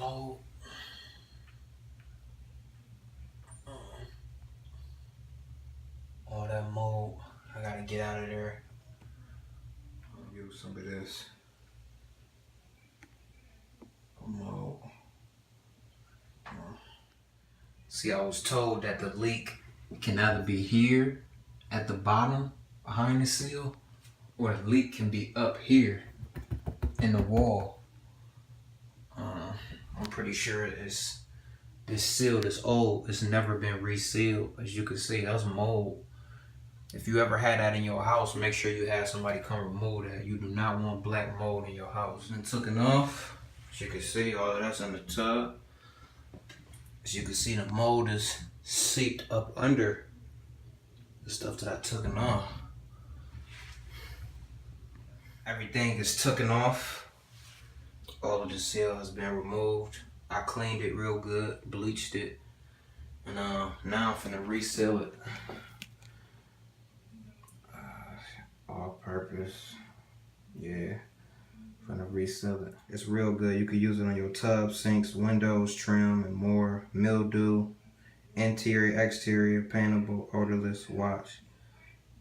mold. All that mold, I gotta get out of there. I'll use some of this mold. See, I was told that the leak can either be here at the bottom behind the seal, or the leak can be up here in the wall. I'm pretty sure this seal is old. It's never been resealed. As you can see, that's mold. If you ever had that in your house, make sure you have somebody come remove that. You do not want black mold in your house. And took it off. As you can see, all of that's in the tub. As you can see, the mold is seeped up under the stuff that I took off. Everything is taken off. All of the seal has been removed. I cleaned it real good, bleached it, and now I'm finna reseal it. All purpose, yeah. Finna reseal it. It's real good. You could use it on your tub, sinks, windows, trim, and more. Mildew, interior, exterior, paintable, odorless, watch.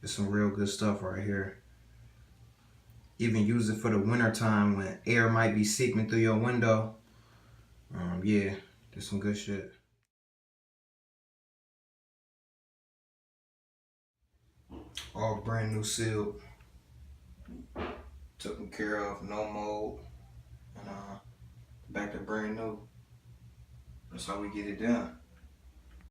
It's some real good stuff right here. Even use it for the winter time when air might be seeping through your window. Yeah, there's some good shit. All brand new seal. Taken care of, no mold. And back to brand new. That's how we get it done.